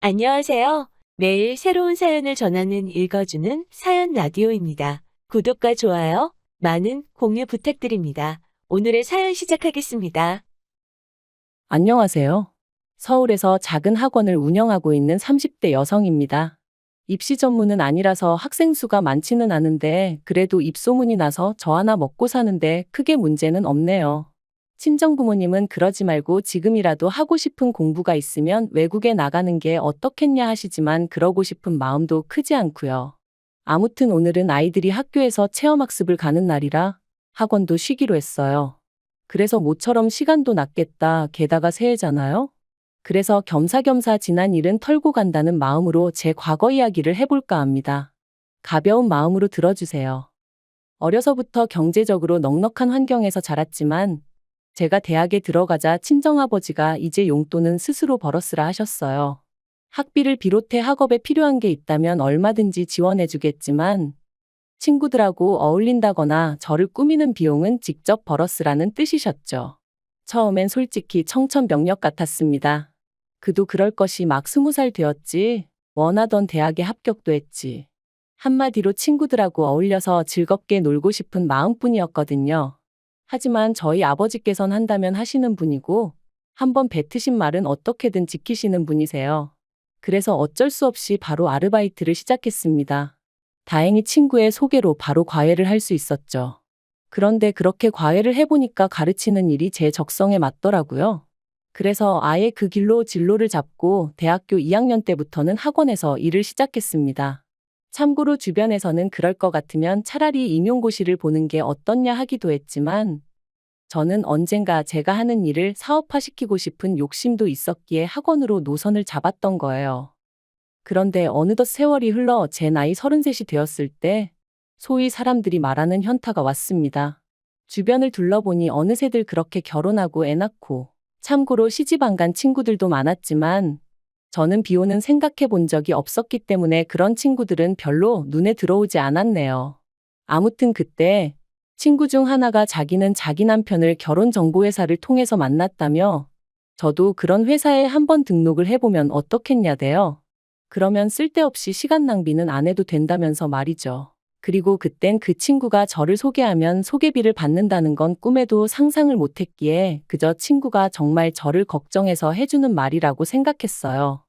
안녕하세요. 매일 새로운 사연을 전하는 읽어주는 사연 라디오입니다. 구독과 좋아요, 많은 공유 부탁드립니다. 오늘의 사연 시작하겠습니다. 안녕하세요. 서울에서 작은 학원을 운영하고 있는 30대 여성입니다. 입시 전문은 아니라서 학생 수가 많지는 않은데 그래도 입소문이 나서 저 하나 먹고 사는데 크게 문제는 없네요. 친정 부모님은 그러지 말고 지금이라도 하고 싶은 공부가 있으면 외국에 나가는 게 어떻겠냐 하시지만 그러고 싶은 마음도 크지 않고요. 아무튼 오늘은 아이들이 학교에서 체험학습을 가는 날이라 학원도 쉬기로 했어요. 그래서 모처럼 시간도 났겠다. 게다가 새해잖아요? 그래서 겸사겸사 지난 일은 털고 간다는 마음으로 제 과거 이야기를 해볼까 합니다. 가벼운 마음으로 들어주세요. 어려서부터 경제적으로 넉넉한 환경에서 자랐지만 제가 대학에 들어가자 친정아버지가 이제 용돈은 스스로 벌었으라 하셨어요. 학비를 비롯해 학업에 필요한 게 있다면 얼마든지 지원해주겠지만 친구들하고 어울린다거나 저를 꾸미는 비용은 직접 벌었으라는 뜻이셨죠. 처음엔 솔직히 청천벽력 같았습니다. 그도 그럴 것이 막 20살 되었지. 원하던 대학에 합격도 했지. 한마디로 친구들하고 어울려서 즐겁게 놀고 싶은 마음뿐이었거든요. 하지만 저희 아버지께선 한다면 하시는 분이고 한번 뱉으신 말은 어떻게든 지키시는 분이세요. 그래서 어쩔 수 없이 바로 아르바이트를 시작했습니다. 다행히 친구의 소개로 바로 과외를 할 수 있었죠. 그런데 그렇게 과외를 해보니까 가르치는 일이 제 적성에 맞더라고요. 그래서 아예 그 길로 진로를 잡고 대학교 2학년 때부터는 학원에서 일을 시작했습니다. 참고로 주변에서는 그럴 것 같으면 차라리 임용고시를 보는 게 어떻냐 하기도 했지만 저는 언젠가 제가 하는 일을 사업화시키고 싶은 욕심도 있었기에 학원으로 노선을 잡았던 거예요. 그런데 어느덧 세월이 흘러 제 나이 33이 되었을 때 소위 사람들이 말하는 현타가 왔습니다. 주변을 둘러보니 어느새들 그렇게 결혼하고 애 낳고 참고로 시집 안 간 친구들도 많았지만 저는 비혼은 생각해 본 적이 없었기 때문에 그런 친구들은 별로 눈에 들어오지 않았네요. 아무튼 그때 친구 중 하나가 자기는 자기 남편을 결혼정보회사를 통해서 만났다며 저도 그런 회사에 한번 등록을 해보면 어떻겠냐대요. 그러면 쓸데없이 시간 낭비는 안 해도 된다면서 말이죠. 그리고 그땐 그 친구가 저를 소개하면 소개비를 받는다는 건 꿈에도 상상을 못했기에 그저 친구가 정말 저를 걱정해서 해주는 말이라고 생각했어요.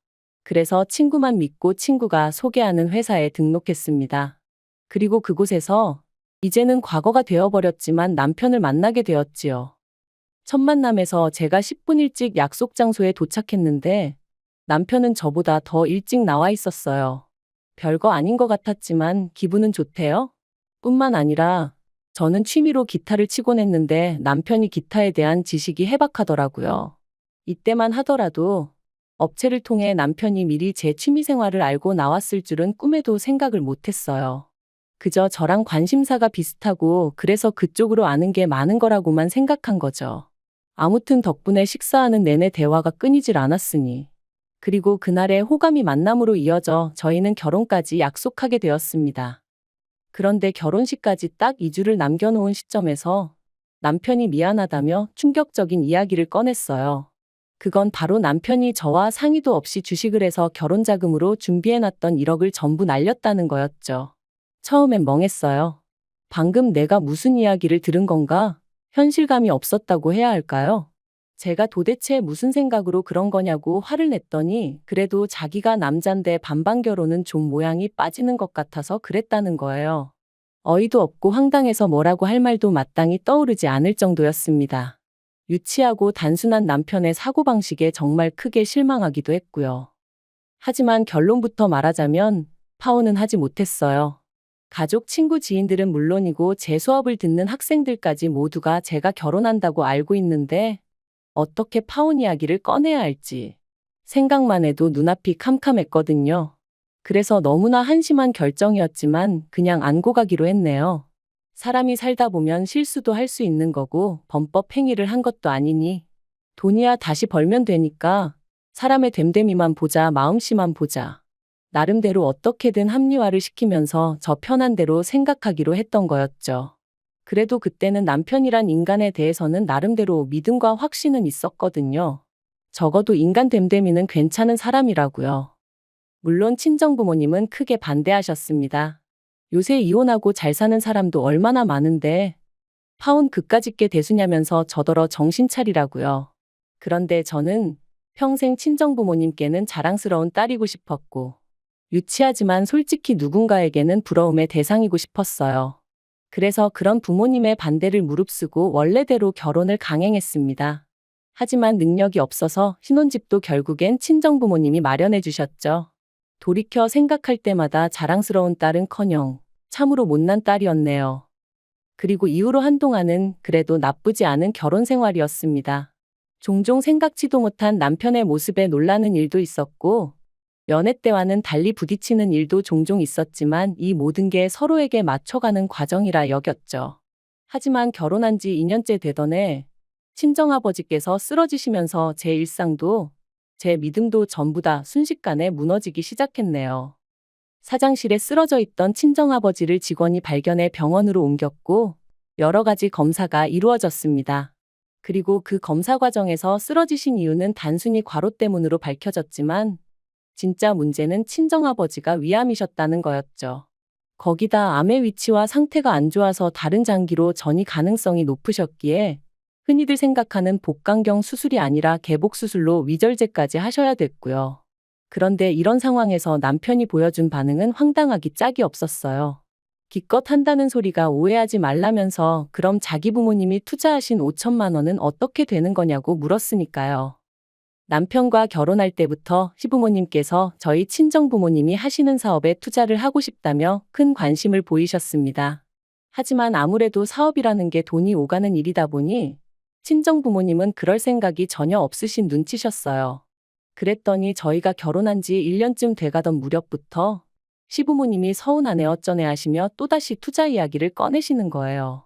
그래서 친구만 믿고 친구가 소개하는 회사에 등록했습니다. 그리고 그곳에서 이제는 과거가 되어버렸지만 남편을 만나게 되었지요. 첫 만남에서 제가 10분 일찍 약속 장소에 도착했는데 남편은 저보다 더 일찍 나와 있었어요. 별거 아닌 것 같았지만 기분은 좋대요. 뿐만 아니라 저는 취미로 기타를 치곤 했는데 남편이 기타에 대한 지식이 해박하더라고요. 이때만 하더라도 업체를 통해 남편이 미리 제 취미 생활을 알고 나왔을 줄은 꿈에도 생각을 못했어요. 그저 저랑 관심사가 비슷하고 그래서 그쪽으로 아는 게 많은 거라고만 생각한 거죠. 아무튼 덕분에 식사하는 내내 대화가 끊이질 않았으니. 그리고 그날의 호감이 만남으로 이어져 저희는 결혼까지 약속하게 되었습니다. 그런데 결혼식까지 딱 2주를 남겨놓은 시점에서 남편이 미안하다며 충격적인 이야기를 꺼냈어요. 그건 바로 남편이 저와 상의도 없이 주식을 해서 결혼자금으로 준비해놨던 1억을 전부 날렸다는 거였죠. 처음엔 멍했어요. 방금 내가 무슨 이야기를 들은 건가? 현실감이 없었다고 해야 할까요? 제가 도대체 무슨 생각으로 그런 거냐고 화를 냈더니 그래도 자기가 남잔데 반반 결혼은 좀 모양이 빠지는 것 같아서 그랬다는 거예요. 어이도 없고 황당해서 뭐라고 할 말도 마땅히 떠오르지 않을 정도였습니다. 유치하고 단순한 남편의 사고방식에 정말 크게 실망하기도 했고요. 하지만 결론부터 말하자면 파혼은 하지 못했어요. 가족, 친구, 지인들은 물론이고 제 수업을 듣는 학생들까지 모두가 제가 결혼한다고 알고 있는데 어떻게 파혼 이야기를 꺼내야 할지 생각만 해도 눈앞이 캄캄했거든요. 그래서 너무나 한심한 결정이었지만 그냥 안고 가기로 했네요. 사람이 살다 보면 실수도 할 수 있는 거고 범법 행위를 한 것도 아니니 돈이야 다시 벌면 되니까 사람의 됨됨이만 보자, 마음씨만 보자. 나름대로 어떻게든 합리화를 시키면서 저 편한 대로 생각하기로 했던 거였죠. 그래도 그때는 남편이란 인간에 대해서는 나름대로 믿음과 확신은 있었거든요. 적어도 인간 됨됨이는 괜찮은 사람이라고요. 물론 친정부모님은 크게 반대하셨습니다. 요새 이혼하고 잘 사는 사람도 얼마나 많은데 파혼 그까짓 게 대수냐면서 저더러 정신 차리라고요. 그런데 저는 평생 친정부모님께는 자랑스러운 딸이고 싶었고 유치하지만 솔직히 누군가에게는 부러움의 대상이고 싶었어요. 그래서 그런 부모님의 반대를 무릅쓰고 원래대로 결혼을 강행했습니다. 하지만 능력이 없어서 신혼집도 결국엔 친정부모님이 마련해 주셨죠. 돌이켜 생각할 때마다 자랑스러운 딸은커녕 참으로 못난 딸이었네요. 그리고 이후로 한동안은 그래도 나쁘지 않은 결혼 생활이었습니다. 종종 생각지도 못한 남편의 모습에 놀라는 일도 있었고 연애 때와는 달리 부딪히는 일도 종종 있었지만 이 모든 게 서로에게 맞춰가는 과정이라 여겼죠. 하지만 결혼한 지 2년째 되던 해 친정아버지께서 쓰러지시면서 제 일상도 제 믿음도 전부 다 순식간에 무너지기 시작했네요. 사장실에 쓰러져 있던 친정아버지를 직원이 발견해 병원으로 옮겼고 여러 가지 검사가 이루어졌습니다. 그리고 그 검사 과정에서 쓰러지신 이유는 단순히 과로 때문으로 밝혀졌지만 진짜 문제는 친정아버지가 위암이셨다는 거였죠. 거기다 암의 위치와 상태가 안 좋아서 다른 장기로 전이 가능성이 높으셨기에 흔히들 생각하는 복강경 수술이 아니라 개복 수술로 위절제까지 하셔야 됐고요. 그런데 이런 상황에서 남편이 보여준 반응은 황당하기 짝이 없었어요. 기껏 한다는 소리가 오해하지 말라면서 그럼 자기 부모님이 투자하신 5천만 원은 어떻게 되는 거냐고 물었으니까요. 남편과 결혼할 때부터 시부모님께서 저희 친정부모님이 하시는 사업에 투자를 하고 싶다며 큰 관심을 보이셨습니다. 하지만 아무래도 사업이라는 게 돈이 오가는 일이다 보니 친정부모님은 그럴 생각이 전혀 없으신 눈치셨어요. 그랬더니 저희가 결혼한 지 1년쯤 돼가던 무렵부터 시부모님이 서운하네 어쩌네 하시며 또다시 투자 이야기를 꺼내시는 거예요.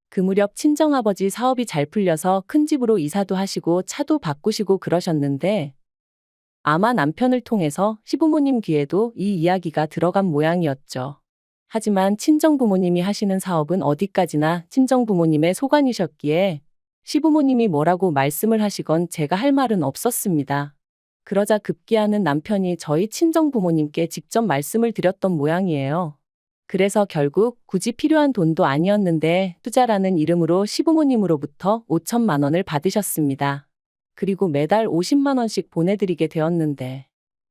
그 무렵 친정아버지 사업이 잘 풀려서 큰 집으로 이사도 하시고 차도 바꾸시고 그러셨는데 아마 남편을 통해서 시부모님 귀에도 이 이야기가 들어간 모양이었죠. 하지만 친정부모님이 하시는 사업은 어디까지나 친정부모님의 소관이셨기에 시부모님이 뭐라고 말씀을 하시건 제가 할 말은 없었습니다. 그러자 급기야는 남편이 저희 친정부모님께 직접 말씀을 드렸던 모양이에요. 그래서 결국 굳이 필요한 돈도 아니었는데 투자라는 이름으로 시부모님으로부터 5천만 원을 받으셨습니다. 그리고 매달 50만 원씩 보내드리게 되었는데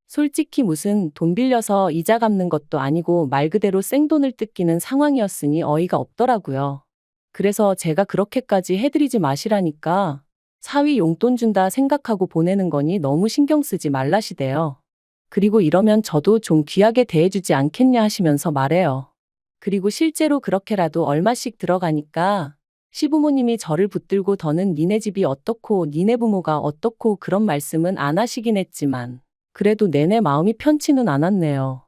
솔직히 무슨 돈 빌려서 이자 갚는 것도 아니고 말 그대로 생돈을 뜯기는 상황이었으니 어이가 없더라고요. 그래서 제가 그렇게까지 해드리지 마시라니까 사위 용돈 준다 생각하고 보내는 거니 너무 신경 쓰지 말라시대요. 그리고 이러면 저도 좀 귀하게 대해주지 않겠냐 하시면서 말해요. 그리고 실제로 그렇게라도 얼마씩 들어가니까 시부모님이 저를 붙들고 더는 니네 집이 어떻고 니네 부모가 어떻고 그런 말씀은 안 하시긴 했지만 그래도 내내 마음이 편치는 않았네요.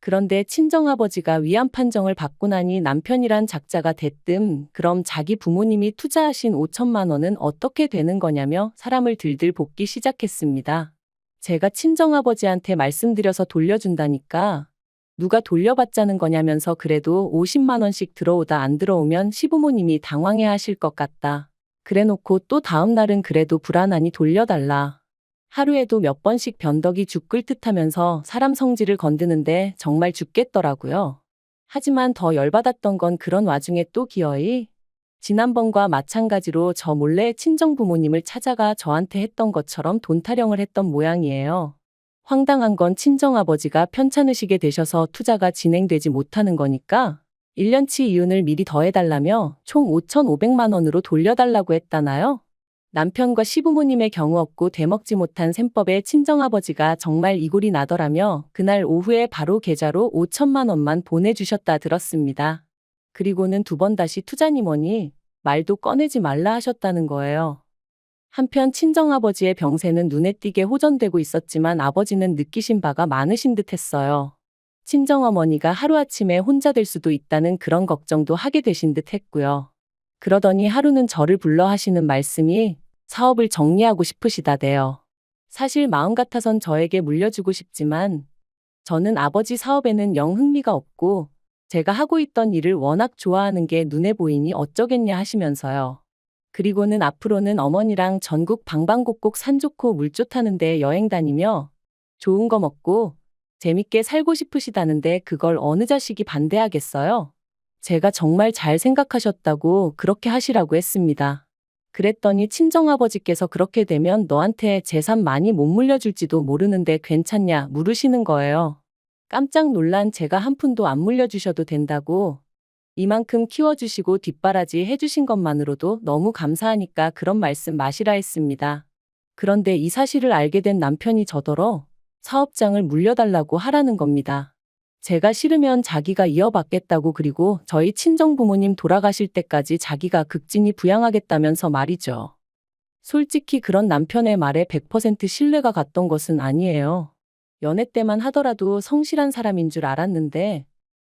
그런데 친정아버지가 위암 판정을 받고 나니 남편이란 작자가 대뜸 그럼 자기 부모님이 투자하신 5천만 원은 어떻게 되는 거냐며 사람을 들들 볶기 시작했습니다. 제가 친정아버지한테 말씀드려서 돌려준다니까 누가 돌려받자는 거냐면서 그래도 50만 원씩 들어오다 안 들어오면 시부모님이 당황해 하실 것 같다. 그래놓고 또 다음 날은 그래도 불안하니 돌려달라. 하루에도 몇 번씩 변덕이 죽을 듯하면서 사람 성질을 건드는데 정말 죽겠더라고요. 하지만 더 열받았던 건 그런 와중에 또 기어이 지난번과 마찬가지로 저 몰래 친정부모님을 찾아가 저한테 했던 것처럼 돈 타령을 했던 모양이에요. 황당한 건 친정아버지가 편찮으시게 되셔서 투자가 진행되지 못하는 거니까 1년치 이윤을 미리 더해달라며 총 5,500만 원으로 돌려달라고 했다나요? 남편과 시부모님의 경우 없고 되먹지 못한 셈법에 친정아버지가 정말 이골이 나더라며 그날 오후에 바로 계좌로 5천만 원만 보내주셨다 들었습니다. 그리고는 두 번 다시 투자니 뭐니 말도 꺼내지 말라 하셨다는 거예요. 한편 친정아버지의 병세는 눈에 띄게 호전되고 있었지만 아버지는 느끼신 바가 많으신 듯 했어요. 친정어머니가 하루아침에 혼자 될 수도 있다는 그런 걱정도 하게 되신 듯 했고요. 그러더니 하루는 저를 불러 하시는 말씀이 사업을 정리하고 싶으시다대요. 사실 마음 같아선 저에게 물려주고 싶지만 저는 아버지 사업에는 영 흥미가 없고 제가 하고 있던 일을 워낙 좋아하는 게 눈에 보이니 어쩌겠냐 하시면서요. 그리고는 앞으로는 어머니랑 전국 방방곡곡 산 좋고 물 좋다는 데 여행 다니며 좋은 거 먹고 재밌게 살고 싶으시다는데 그걸 어느 자식이 반대하겠어요? 제가 정말 잘 생각하셨다고 그렇게 하시라고 했습니다. 그랬더니 친정아버지께서 그렇게 되면 너한테 재산 많이 못 물려줄지도 모르는데 괜찮냐 물으시는 거예요. 깜짝 놀란 제가 한 푼도 안 물려주셔도 된다고, 이만큼 키워주시고 뒷바라지 해주신 것만으로도 너무 감사하니까 그런 말씀 마시라 했습니다. 그런데 이 사실을 알게 된 남편이 저더러 사업장을 물려달라고 하라는 겁니다. 제가 싫으면 자기가 이어받겠다고, 그리고 저희 친정부모님 돌아가실 때까지 자기가 극진히 부양하겠다면서 말이죠. 솔직히 그런 남편의 말에 100% 신뢰가 갔던 것은 아니에요. 연애 때만 하더라도 성실한 사람인 줄 알았는데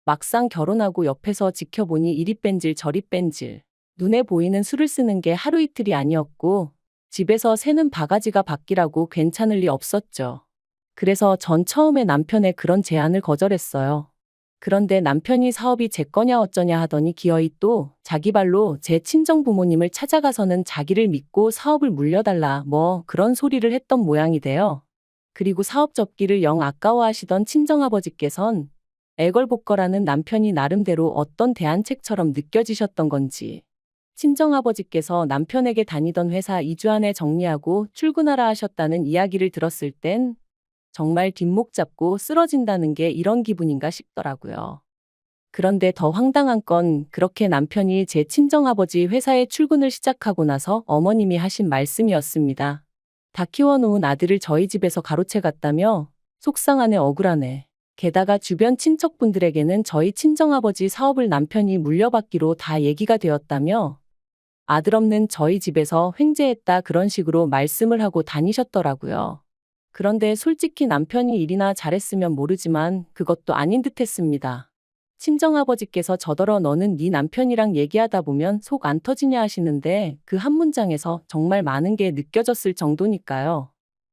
막상 결혼하고 옆에서 지켜보니 이리 뺀질 저리 뺀질, 눈에 보이는 수를 쓰는 게 하루 이틀이 아니었고 집에서 새는 바가지가 바뀌라고 괜찮을 리 없었죠. 그래서 전 처음에 남편의 그런 제안을 거절했어요. 그런데 남편이 사업이 제 거냐 어쩌냐 하더니 기어이 또 자기 발로 제 친정 부모님을 찾아가서는 자기를 믿고 사업을 물려달라 뭐 그런 소리를 했던 모양이 돼요. 그리고 사업 접기를 영 아까워하시던 친정아버지께선 애걸복걸하는 남편이 나름대로 어떤 대안책처럼 느껴지셨던 건지 친정아버지께서 남편에게 다니던 회사 2주 안에 정리하고 출근하라 하셨다는 이야기를 들었을 땐 정말 뒷목 잡고 쓰러진다는 게 이런 기분인가 싶더라고요. 그런데 더 황당한 건 그렇게 남편이 제 친정아버지 회사에 출근을 시작하고 나서 어머님이 하신 말씀이었습니다. 다 키워놓은 아들을 저희 집에서 가로채 갔다며 속상하네 억울하네. 게다가 주변 친척분들에게는 저희 친정아버지 사업을 남편이 물려받기로 다 얘기가 되었다며 아들 없는 저희 집에서 횡재했다 그런 식으로 말씀을 하고 다니셨더라고요. 그런데 솔직히 남편이 일이나 잘했으면 모르지만 그것도 아닌 듯 했습니다. 친정아버지께서 저더러 너는 네 남편이랑 얘기하다 보면 속 안 터지냐 하시는데 그 한 문장에서 정말 많은 게 느껴졌을 정도니까요.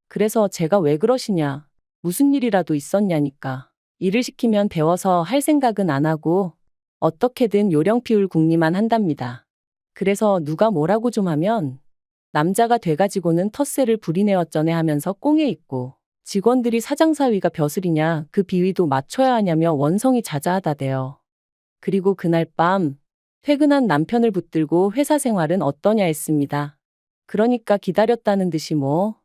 그래서 제가 왜 그러시냐, 무슨 일이라도 있었냐니까. 일을 시키면 배워서 할 생각은 안 하고 어떻게든 요령 피울 궁리만 한답니다. 그래서 누가 뭐라고 좀 하면 남자가 돼가지고는 텃세를 부리네 어쩌네 하면서 꽁에 있고 직원들이 사장사위가 벼슬이냐 그 비위도 맞춰야 하냐며 원성이 자자하다대요. 그리고 그날 밤 퇴근한 남편을 붙들고 회사 생활은 어떠냐 했습니다. 그러니까 기다렸다는 듯이 뭐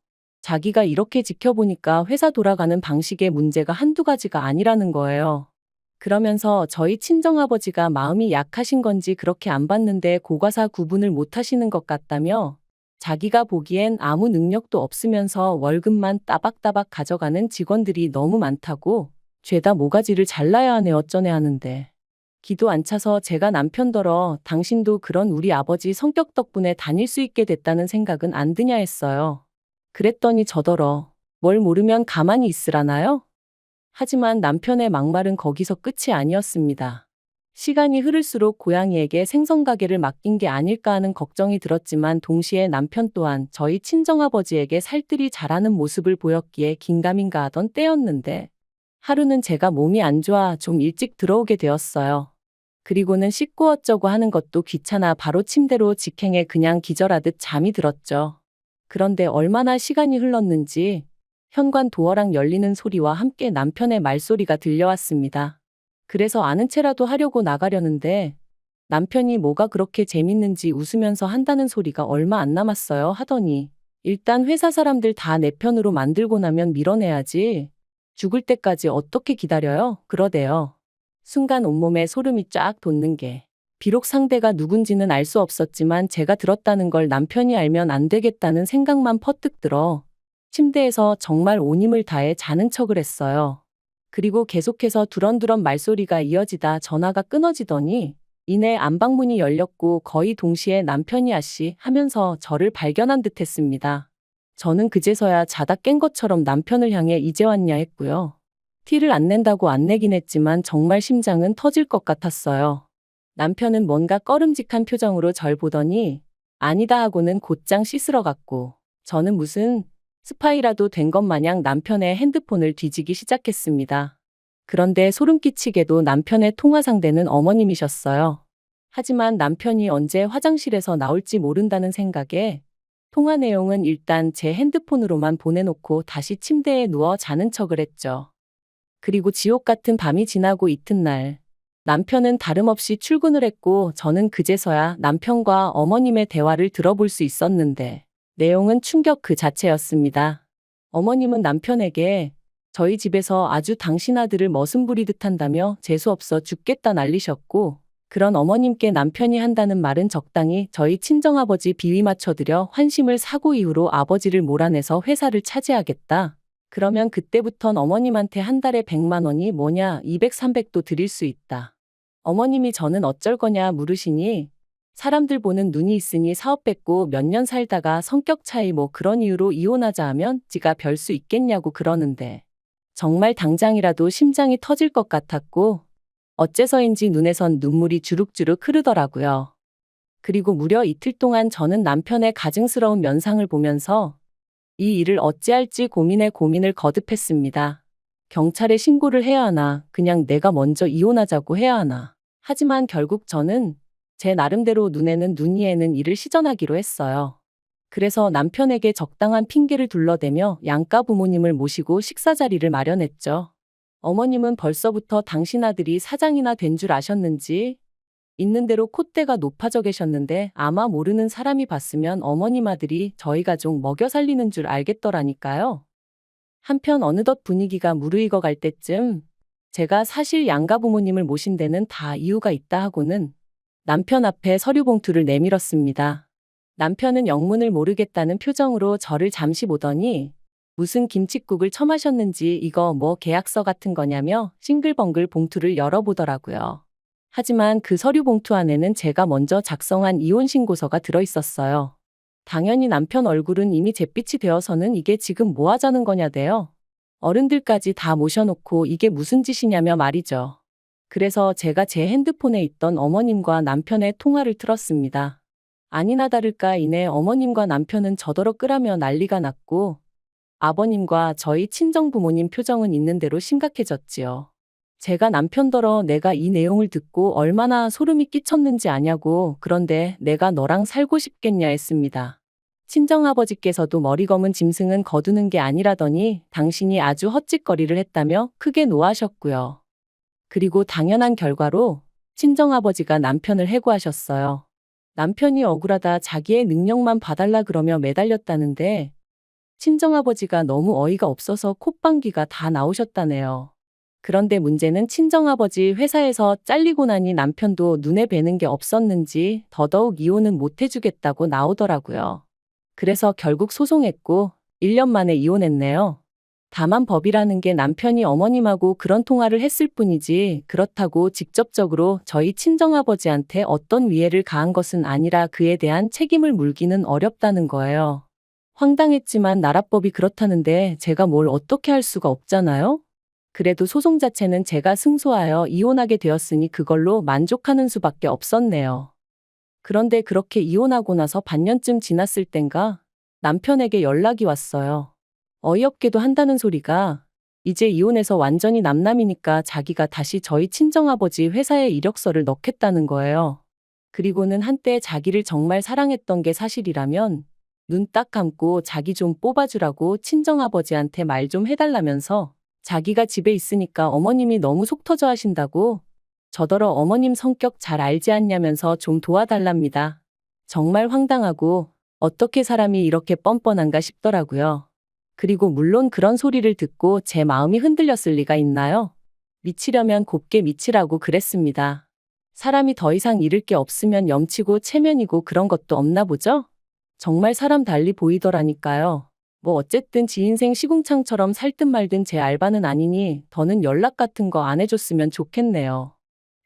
자기가 이렇게 지켜보니까 회사 돌아가는 방식의 문제가 한두 가지가 아니라는 거예요. 그러면서 저희 친정아버지가 마음이 약하신 건지 그렇게 안 봤는데 고과사 구분을 못 하시는 것 같다며 자기가 보기엔 아무 능력도 없으면서 월급만 따박따박 가져가는 직원들이 너무 많다고 죄다 모가지를 잘라야 하네 어쩌네 하는데 기도 안 차서 제가 남편더러 당신도 그런 우리 아버지 성격 덕분에 다닐 수 있게 됐다는 생각은 안 드냐 했어요. 그랬더니 저더러 뭘 모르면 가만히 있으라나요? 하지만 남편의 막말은 거기서 끝이 아니었습니다. 시간이 흐를수록 고양이에게 생선가게를 맡긴 게 아닐까 하는 걱정이 들었지만 동시에 남편 또한 저희 친정아버지에게 살뜰히 잘하는 모습을 보였기에 긴가민가 하던 때였는데 하루는 제가 몸이 안 좋아 좀 일찍 들어오게 되었어요. 그리고는 씻고 어쩌고 하는 것도 귀찮아 바로 침대로 직행해 그냥 기절하듯 잠이 들었죠. 그런데 얼마나 시간이 흘렀는지 현관 도어락 열리는 소리와 함께 남편의 말소리가 들려왔습니다. 그래서 아는 체라도 하려고 나가려는데 남편이 뭐가 그렇게 재밌는지 웃으면서 한다는 소리가 얼마 안 남았어요 하더니 일단 회사 사람들 다 내 편으로 만들고 나면 밀어내야지. 죽을 때까지 어떻게 기다려요? 그러대요. 순간 온몸에 소름이 쫙 돋는 게 비록 상대가 누군지는 알 수 없었지만 제가 들었다는 걸 남편이 알면 안 되겠다는 생각만 퍼뜩 들어 침대에서 정말 온 힘을 다해 자는 척을 했어요. 그리고 계속해서 두런두런 말소리가 이어지다 전화가 끊어지더니 이내 안방문이 열렸고 거의 동시에 남편이 아씨 하면서 저를 발견한 듯 했습니다. 저는 그제서야 자다 깬 것처럼 남편을 향해 이제 왔냐 했고요. 티를 안 낸다고 안 내긴 했지만 정말 심장은 터질 것 같았어요. 남편은 뭔가 꺼름직한 표정으로 절 보더니 아니다 하고는 곧장 씻으러 갔고 저는 무슨 스파이라도 된 것 마냥 남편의 핸드폰을 뒤지기 시작했습니다. 그런데 소름 끼치게도 남편의 통화 상대는 어머님이셨어요. 하지만 남편이 언제 화장실에서 나올지 모른다는 생각에 통화 내용은 일단 제 핸드폰으로만 보내놓고 다시 침대에 누워 자는 척을 했죠. 그리고 지옥 같은 밤이 지나고 이튿날 남편은 다름없이 출근을 했고 저는 그제서야 남편과 어머님의 대화를 들어볼 수 있었는데 내용은 충격 그 자체였습니다. 어머님은 남편에게 저희 집에서 아주 당신 아들을 머슴 부리듯 한다며 재수없어 죽겠다 난리셨고 그런 어머님께 남편이 한다는 말은 적당히 저희 친정아버지 비위 맞춰드려 환심을 사고 이후로 아버지를 몰아내서 회사를 차지하겠다. 그러면 그때부턴 어머님한테 한 달에 100만 원이 뭐냐 200, 300도 드릴 수 있다. 어머님이 저는 어쩔 거냐 물으시니 사람들 보는 눈이 있으니 사업 뺏고 몇 년 살다가 성격 차이 뭐 그런 이유로 이혼하자 하면 지가 별 수 있겠냐고 그러는데 정말 당장이라도 심장이 터질 것 같았고 어째서인지 눈에선 눈물이 주룩주룩 흐르더라고요. 그리고 무려 이틀 동안 저는 남편의 가증스러운 면상을 보면서 이 일을 어찌할지 고민을 거듭했습니다. 경찰에 신고를 해야 하나, 그냥 내가 먼저 이혼하자고 해야 하나. 하지만 결국 저는 제 나름대로 눈에는 눈, 이에는 이를 시전하기로 했어요. 그래서 남편에게 적당한 핑계를 둘러대며 양가 부모님을 모시고 식사 자리를 마련했죠. 어머님은 벌써부터 당신 아들이 사장이나 된 줄 아셨는지 있는 대로 콧대가 높아져 계셨는데 아마 모르는 사람이 봤으면 어머님 아들이 저희 가족 먹여 살리는 줄 알겠더라니까요. 한편 어느덧 분위기가 무르익어 갈 때쯤 제가 사실 양가 부모님을 모신 데는 다 이유가 있다 하고는 남편 앞에 서류 봉투를 내밀었습니다. 남편은 영문을 모르겠다는 표정으로 저를 잠시 보더니 무슨 김칫국을 처마셨는지 이거 뭐 계약서 같은 거냐며 싱글벙글 봉투를 열어보더라고요. 하지만 그 서류 봉투 안에는 제가 먼저 작성한 이혼 신고서가 들어있었어요. 당연히 남편 얼굴은 이미 잿빛이 되어서는 이게 지금 뭐 하자는 거냐대요. 어른들까지 다 모셔놓고 이게 무슨 짓이냐며 말이죠. 그래서 제가 제 핸드폰에 있던 어머님과 남편의 통화를 틀었습니다. 아니나 다를까 이내 어머님과 남편은 저더러 끄라며 난리가 났고 아버님과 저희 친정부모님 표정은 있는 대로 심각해졌지요. 제가 남편더러 내가 이 내용을 듣고 얼마나 소름이 끼쳤는지 아냐고 그런데 내가 너랑 살고 싶겠냐 했습니다. 친정아버지께서도 머리 검은 짐승은 거두는 게 아니라더니 당신이 아주 헛짓거리를 했다며 크게 노하셨고요. 그리고 당연한 결과로 친정아버지가 남편을 해고하셨어요. 남편이 억울하다 자기의 능력만 봐달라 그러며 매달렸다는데 친정아버지가 너무 어이가 없어서 콧방귀가 다 나오셨다네요. 그런데 문제는 친정아버지 회사에서 잘리고 나니 남편도 눈에 뵈는 게 없었는지 더더욱 이혼은 못 해주겠다고 나오더라고요. 그래서 결국 소송했고 1년 만에 이혼했네요. 다만 법이라는 게 남편이 어머님하고 그런 통화를 했을 뿐이지 그렇다고 직접적으로 저희 친정아버지한테 어떤 위해를 가한 것은 아니라 그에 대한 책임을 물기는 어렵다는 거예요. 황당했지만 나라법이 그렇다는데 제가 뭘 어떻게 할 수가 없잖아요? 그래도 소송 자체는 제가 승소하여 이혼하게 되었으니 그걸로 만족하는 수밖에 없었네요. 그런데 그렇게 이혼하고 나서 반년쯤 지났을 땐가 남편에게 연락이 왔어요. 어이없게도 한다는 소리가 이제 이혼해서 완전히 남남이니까 자기가 다시 저희 친정아버지 회사에 이력서를 넣겠다는 거예요. 그리고는 한때 자기를 정말 사랑했던 게 사실이라면 눈 딱 감고 자기 좀 뽑아주라고 친정아버지한테 말 좀 해달라면서 자기가 집에 있으니까 어머님이 너무 속 터져 하신다고 저더러 어머님 성격 잘 알지 않냐면서 좀 도와달랍니다. 정말 황당하고 어떻게 사람이 이렇게 뻔뻔한가 싶더라고요. 그리고 물론 그런 소리를 듣고 제 마음이 흔들렸을 리가 있나요? 미치려면 곱게 미치라고 그랬습니다. 사람이 더 이상 잃을 게 없으면 염치고 체면이고 그런 것도 없나 보죠? 정말 사람 달리 보이더라니까요. 뭐 어쨌든 지 인생 시궁창처럼 살든 말든 제 알바는 아니니 더는 연락 같은 거 안 해줬으면 좋겠네요.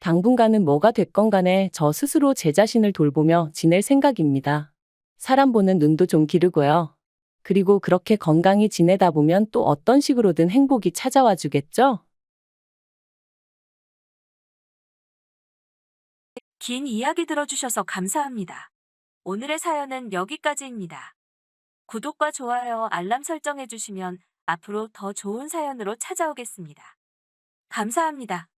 당분간은 뭐가 됐건 간에 저 스스로 제 자신을 돌보며 지낼 생각입니다. 사람 보는 눈도 좀 기르고요. 그리고 그렇게 건강히 지내다 보면 또 어떤 식으로든 행복이 찾아와 주겠죠? 긴 이야기 들어주셔서 감사합니다. 오늘의 사연은 여기까지입니다. 구독과 좋아요, 알람 설정해주시면 앞으로 더 좋은 사연으로 찾아오겠습니다. 감사합니다.